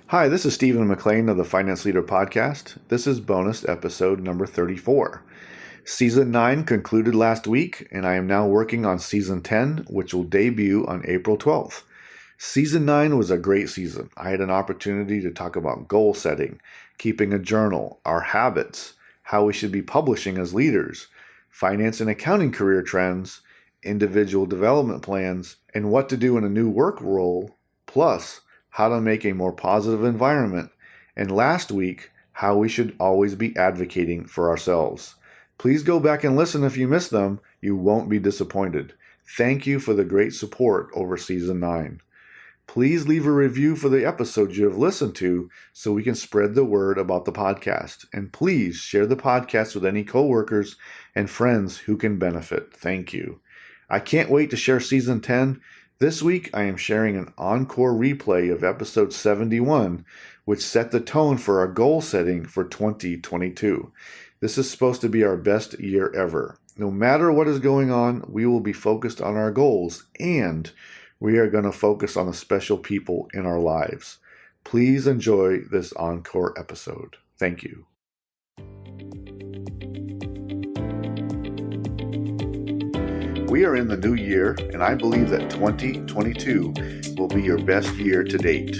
Hi, this is Stephen McLean of the Finance Leader Podcast. This is bonus episode number 34. Season 9 concluded last week, and I am now working on Season 10, which will debut on April 12th. Season 9 was a great season. I had an opportunity to talk about goal setting, keeping a journal, our habits, how we should be publishing as leaders, finance and accounting career trends, individual development plans, and what to do in a new work role, plus how to make a more positive environment, and last week, how we should always be advocating for ourselves. Please go back and listen if you missed them. You won't be disappointed. Thank you for the great support over Season 9. Please leave a review for the episodes you have listened to so we can spread the word about the podcast. And please share the podcast with any coworkers and friends who can benefit. Thank you. I can't wait to share Season 10. This week, I am sharing an encore replay of episode 71, which set the tone for our goal setting for 2022. This is supposed to be our best year ever. No matter what is going on, we will be focused on our goals, and we are going to focus on the special people in our lives. Please enjoy this encore episode. Thank you. We are in the new year, and I believe that 2022 will be your best year to date.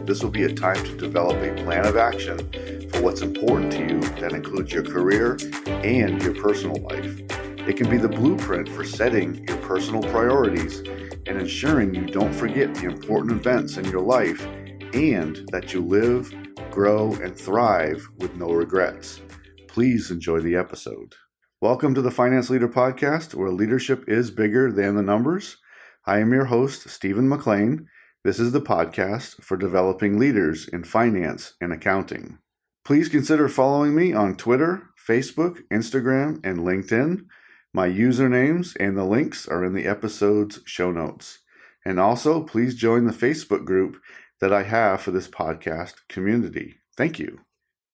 This will be a time to develop a plan of action for what's important to you that includes your career and your personal life. It can be the blueprint for setting your personal priorities and ensuring you don't forget the important events in your life and that you live, grow, and thrive with no regrets. Please enjoy the episode. Welcome to the Finance Leader Podcast, where leadership is bigger than the numbers. I am your host, Stephen McLean. This is the podcast for developing leaders in finance and accounting. Please consider following me on Twitter, Facebook, Instagram, and LinkedIn. My usernames and the links are in the episode's show notes. And also, please join the Facebook group that I have for this podcast community. Thank you.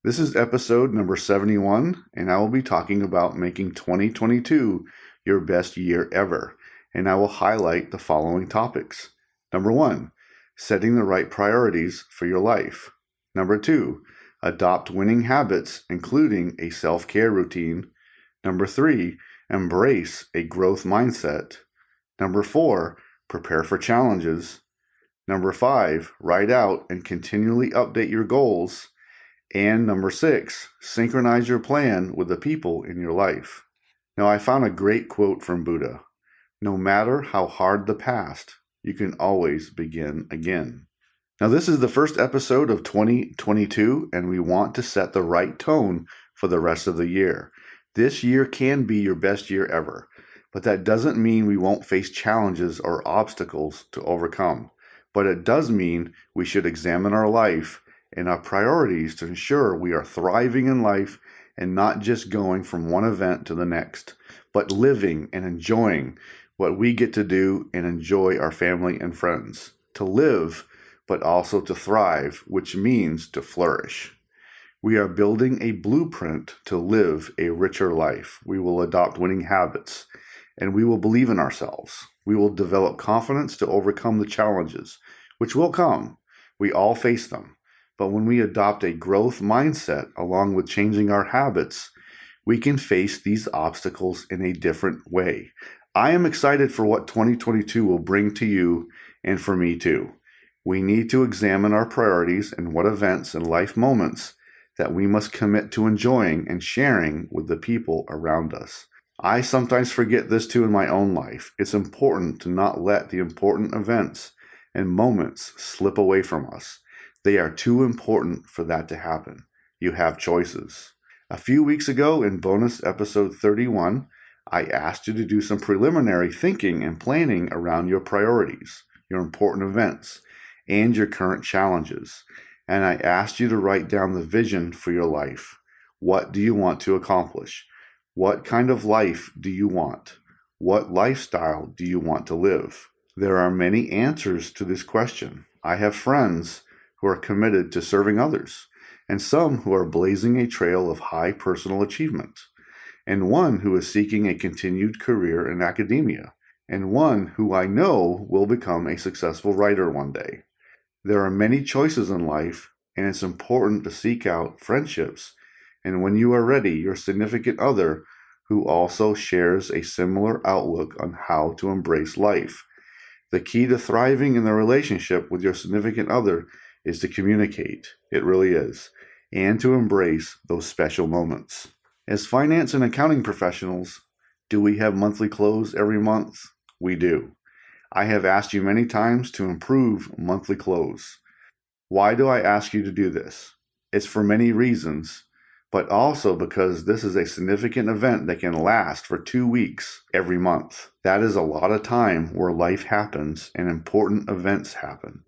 This is episode number 71, and I will be talking about making 2022 your best year ever, and I will highlight the following topics. Number 1, setting the right priorities for your life. Number 2, adopt winning habits, including a self-care routine. Number 3, embrace a growth mindset. Number 4, prepare for challenges. Number 5, write out and continually update your goals. And number 6, synchronize your plan with the people in your life. Now, I found a great quote from Buddha. No matter how hard the past, you can always begin again. Now, this is the first episode of 2022, and we want to set the right tone for the rest of the year. This year can be your best year ever, but that doesn't mean we won't face challenges or obstacles to overcome. But it does mean we should examine our life and our priorities to ensure we are thriving in life and not just going from one event to the next, but living and enjoying what we get to do and enjoy our family and friends. To live, but also to thrive, which means to flourish. We are building a blueprint to live a richer life. We will adopt winning habits, and we will believe in ourselves. We will develop confidence to overcome the challenges, which will come. We all face them. But when we adopt a growth mindset along with changing our habits, we can face these obstacles in a different way. I am excited for what 2022 will bring to you and for me too. We need to examine our priorities and what events and life moments that we must commit to enjoying and sharing with the people around us. I sometimes forget this too in my own life. It's important to not let the important events and moments slip away from us. They are too important for that to happen. You have choices. A few weeks ago in bonus episode 31, I asked you to do some preliminary thinking and planning around your priorities, your important events, and your current challenges. And I asked you to write down the vision for your life. What do you want to accomplish? What kind of life do you want? What lifestyle do you want to live? There are many answers to this question. I have friends who are committed to serving others, and some who are blazing a trail of high personal achievement, and one who is seeking a continued career in academia, and one who I know will become a successful writer one day. There are many choices in life, and it's important to seek out friendships, and when you are ready, your significant other who also shares a similar outlook on how to embrace life. The key to thriving in the relationship with your significant other is to communicate. It really is. And to embrace those special moments. As finance and accounting professionals, do we have monthly close every month? We do. I have asked you many times to improve monthly close. Why do I ask you to do this? It's for many reasons, but also because this is a significant event that can last for 2 weeks every month. That is a lot of time where life happens and important events happen.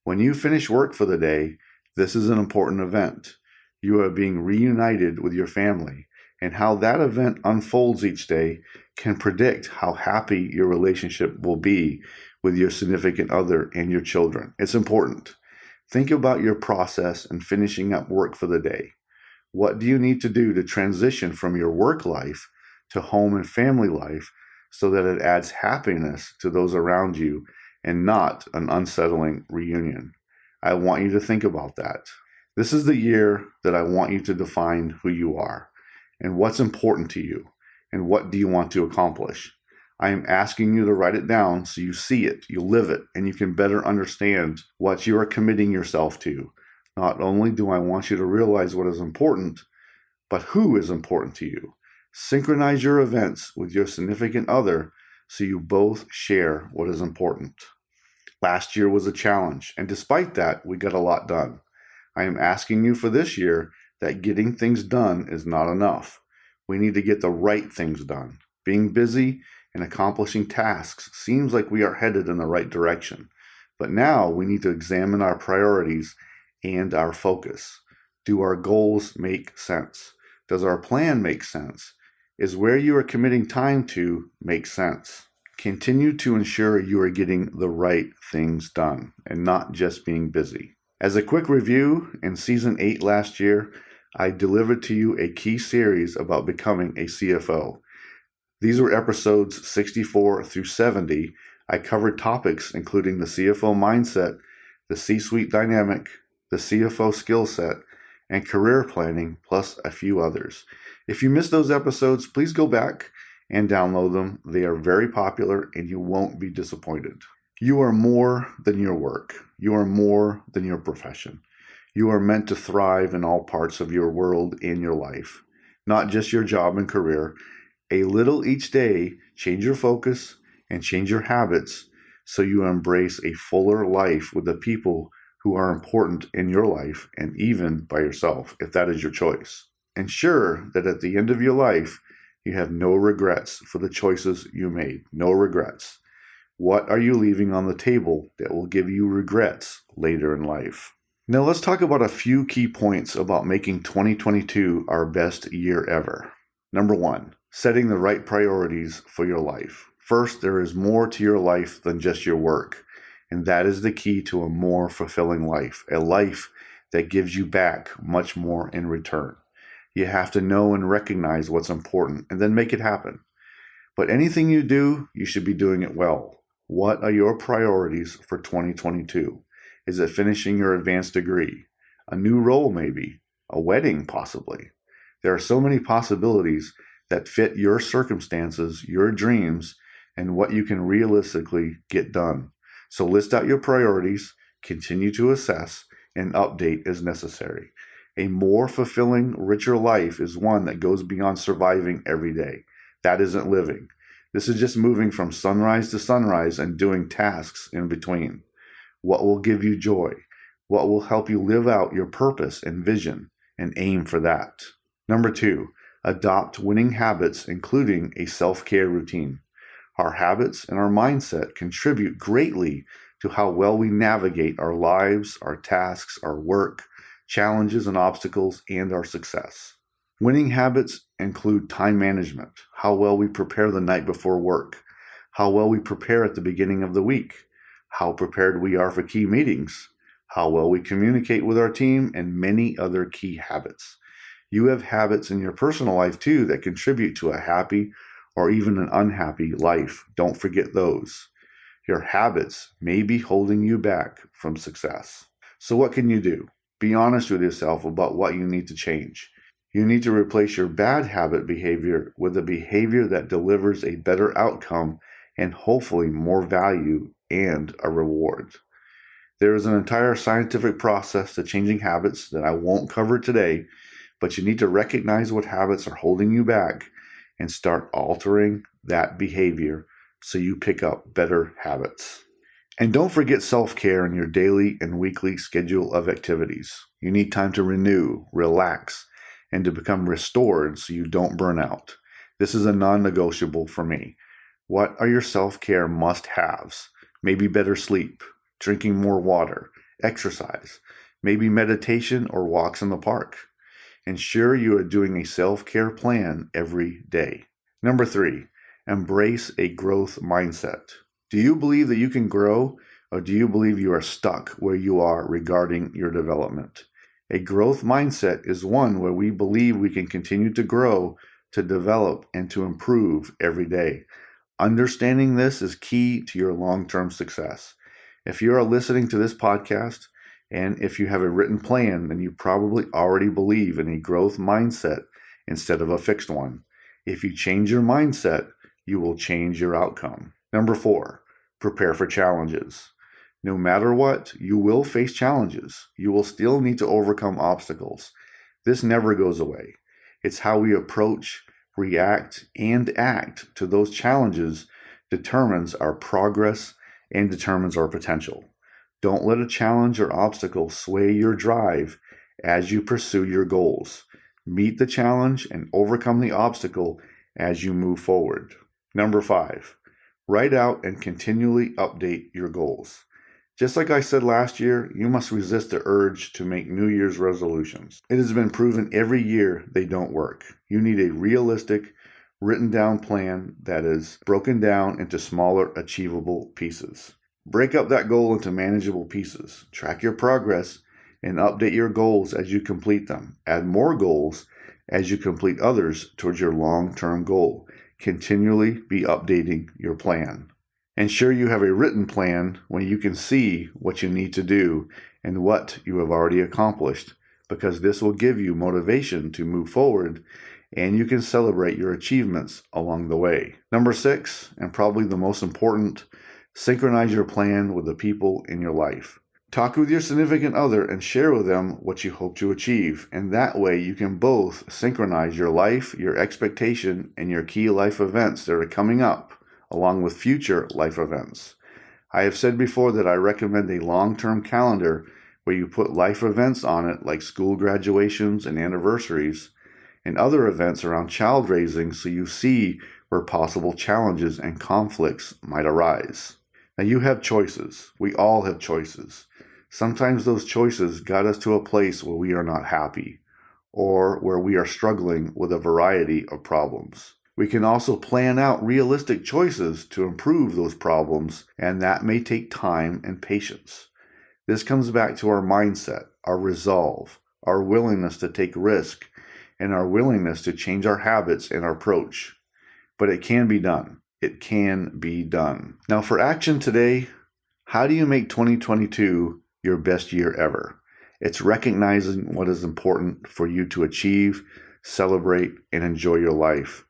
When you finish work for the day, this is an important event. You are being reunited with your family, and how that event unfolds each day can predict how happy your relationship will be with your significant other and your children. It's important. Think about your process in finishing up work for the day. What do you need to do to transition from your work life to home and family life so that it adds happiness to those around you and not an unsettling reunion? I want you to think about that. This is the year that I want you to define who you are and what's important to you and what do you want to accomplish. I am asking you to write it down so you see it, you live it, and you can better understand what you are committing yourself to. Not only do I want you to realize what is important, but who is important to you. Synchronize your events with your significant other so you both share what is important. Last year was a challenge, and despite that, we got a lot done. I am asking you for this year that getting things done is not enough. We need to get the right things done. Being busy and accomplishing tasks seems like we are headed in the right direction, but now we need to examine our priorities and our focus. Do our goals make sense? Does our plan make sense? Is where you are committing time to make sense? Continue to ensure you are getting the right things done and not just being busy. As a quick review, in Season 8 last year, I delivered to you a key series about becoming a CFO. These were episodes 64 through 70. I covered topics including the CFO mindset, the C-suite dynamic, the CFO skill set, and career planning, plus a few others. If you missed those episodes, please go back and download them. They are very popular and you won't be disappointed. You are more than your work. You are more than your profession. You are meant to thrive in all parts of your world and your life, not just your job and career. A little each day, change your focus and change your habits so you embrace a fuller life with the people who are important in your life and even by yourself, if that is your choice. Ensure that at the end of your life, you have no regrets for the choices you made. No regrets. What are you leaving on the table that will give you regrets later in life? Now let's talk about a few key points about making 2022 our best year ever. Number 1, setting the right priorities for your life. First, there is more to your life than just your work. And that is the key to a more fulfilling life, a life that gives you back much more in return. You have to know and recognize what's important and then make it happen. But anything you do, you should be doing it well. What are your priorities for 2022? Is it finishing your advanced degree? A new role maybe? A wedding possibly? There are so many possibilities that fit your circumstances, your dreams, and what you can realistically get done. So list out your priorities, continue to assess, and update as necessary. A more fulfilling, richer life is one that goes beyond surviving every day. That isn't living. This is just moving from sunrise to sunrise and doing tasks in between. What will give you joy? What will help you live out your purpose and vision, and aim for that? Number 2, adopt winning habits, including a self-care routine. Our habits and our mindset contribute greatly to how well we navigate our lives, our tasks, our work, challenges and obstacles, and our success. Winning habits include time management, how well we prepare the night before work, how well we prepare at the beginning of the week, how prepared we are for key meetings, how well we communicate with our team, and many other key habits. You have habits in your personal life too that contribute to a happy or even an unhappy life. Don't forget those. Your habits may be holding you back from success. So what can you do? Be honest with yourself about what you need to change. You need to replace your bad habit behavior with a behavior that delivers a better outcome and hopefully more value and a reward. There is an entire scientific process to changing habits that I won't cover today, but you need to recognize what habits are holding you back and start altering that behavior so you pick up better habits. And don't forget self-care in your daily and weekly schedule of activities. You need time to renew, relax, and to become restored so you don't burn out. This is a non-negotiable for me. What are your self-care must-haves? Maybe better sleep, drinking more water, exercise, maybe meditation or walks in the park. Ensure you are doing a self-care plan every day. Number 3, embrace a growth mindset. Do you believe that you can grow, or do you believe you are stuck where you are regarding your development? A growth mindset is one where we believe we can continue to grow, to develop, and to improve every day. Understanding this is key to your long-term success. If you are listening to this podcast, and if you have a written plan, then you probably already believe in a growth mindset instead of a fixed one. If you change your mindset, you will change your outcome. Number 4, prepare for challenges. No matter what, you will face challenges. You will still need to overcome obstacles. This never goes away. It's how we approach, react, and act to those challenges determines our progress and determines our potential. Don't let a challenge or obstacle sway your drive as you pursue your goals. Meet the challenge and overcome the obstacle as you move forward. Number 5, write out and continually update your goals. Just like I said last year, you must resist the urge to make New Year's resolutions. It has been proven every year they don't work. You need a realistic, written down plan that is broken down into smaller, achievable pieces. Break up that goal into manageable pieces. Track your progress and update your goals as you complete them. Add more goals as you complete others towards your long-term goal. Continually be updating your plan. Ensure you have a written plan when you can see what you need to do and what you have already accomplished, because this will give you motivation to move forward and you can celebrate your achievements along the way. Number 6, and probably the most important, synchronize your plan with the people in your life. Talk with your significant other and share with them what you hope to achieve, and that way you can both synchronize your life, your expectation, and your key life events that are coming up, along with future life events. I have said before that I recommend a long-term calendar where you put life events on it like school graduations and anniversaries and other events around child raising so you see where possible challenges and conflicts might arise. Now you have choices. We all have choices. Sometimes those choices got us to a place where we are not happy or where we are struggling with a variety of problems. We can also plan out realistic choices to improve those problems, and that may take time and patience. This comes back to our mindset, our resolve, our willingness to take risk, and our willingness to change our habits and our approach. But it can be done. It can be done. Now for action today, how do you make 2022 your best year ever? It's recognizing what is important for you to achieve, celebrate, and enjoy your life.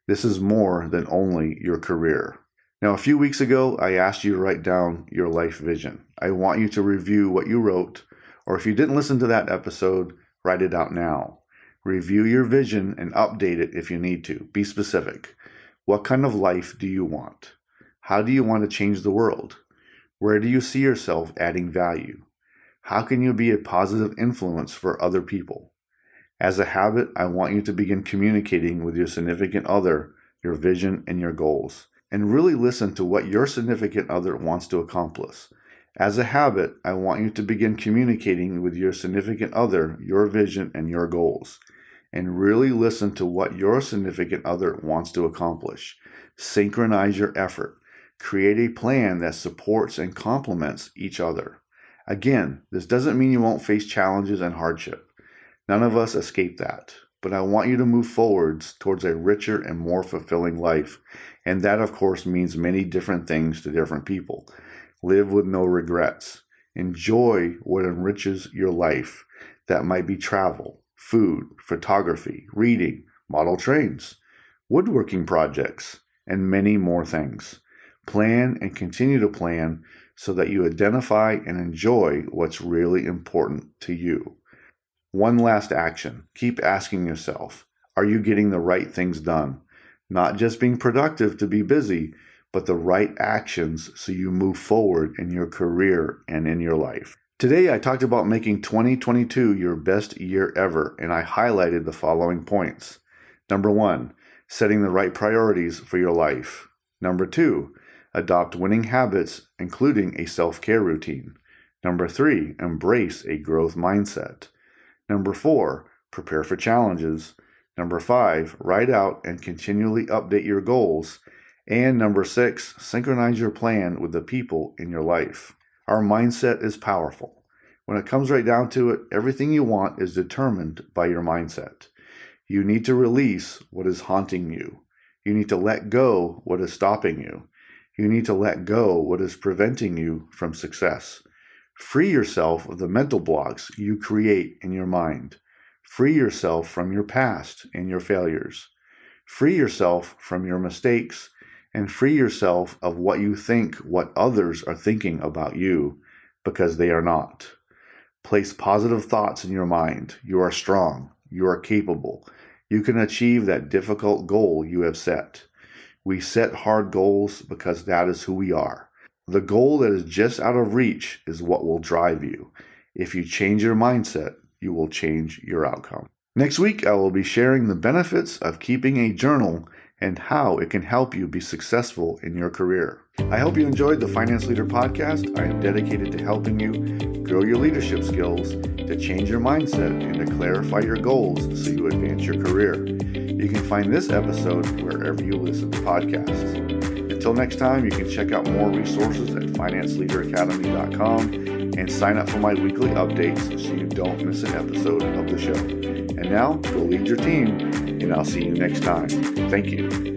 This is more than only your career. Now, a few weeks ago, I asked you to write down your life vision. I want you to review what you wrote, or if you didn't listen to that episode, write it out now. Review your vision and update it if you need to. Be specific. What kind of life do you want? How do you want to change the world? Where do you see yourself adding value? How can you be a positive influence for other people? As a habit, I want you to begin communicating with your significant other, your vision and your goals, and really listen to what your significant other wants to accomplish. As a habit, I want you to begin communicating with your significant other, your vision and your goals, and really listen to what your significant other wants to accomplish. Synchronize your effort. Create a plan that supports and complements each other. Again, this doesn't mean you won't face challenges and hardship. None of us escape that. But I want you to move forwards towards a richer and more fulfilling life. And that, of course, means many different things to different people. Live with no regrets. Enjoy what enriches your life. That might be travel, food, photography, reading, model trains, woodworking projects, and many more things. Plan and continue to plan so that you identify and enjoy what's really important to you. One last action. Keep asking yourself, are you getting the right things done? Not just being productive to be busy, but the right actions so you move forward in your career and in your life. Today, I talked about making 2022 your best year ever, and I highlighted the following points. Number 1, setting the right priorities for your life. Number 2, adopt winning habits, including a self-care routine. Number 3, embrace a growth mindset. Number 4, prepare for challenges. Number 5, write out and continually update your goals. And number 6, synchronize your plan with the people in your life. Our mindset is powerful. When it comes right down to it, everything you want is determined by your mindset. You need to release what is haunting you. You need to let go what is stopping you. You need to let go what is preventing you from success. Free yourself of the mental blocks you create in your mind. Free yourself from your past and your failures. Free yourself from your mistakes, and free yourself of what you think what others are thinking about you, because they are not. Place positive thoughts in your mind. You are strong. You are capable. You can achieve that difficult goal you have set. We set hard goals because that is who we are. The goal that is just out of reach is what will drive you. If you change your mindset, you will change your outcome. Next week, I will be sharing the benefits of keeping a journal and how it can help you be successful in your career. I hope you enjoyed the Finance Leader Podcast. I am dedicated to helping you grow your leadership skills, to change your mindset, and to clarify your goals so you advance your career. You can find this episode wherever you listen to podcasts. Until next time, you can check out more resources at financeleaderacademy.com and sign up for my weekly updates so you don't miss an episode of the show. And now, go lead your team, and I'll see you next time. Thank you.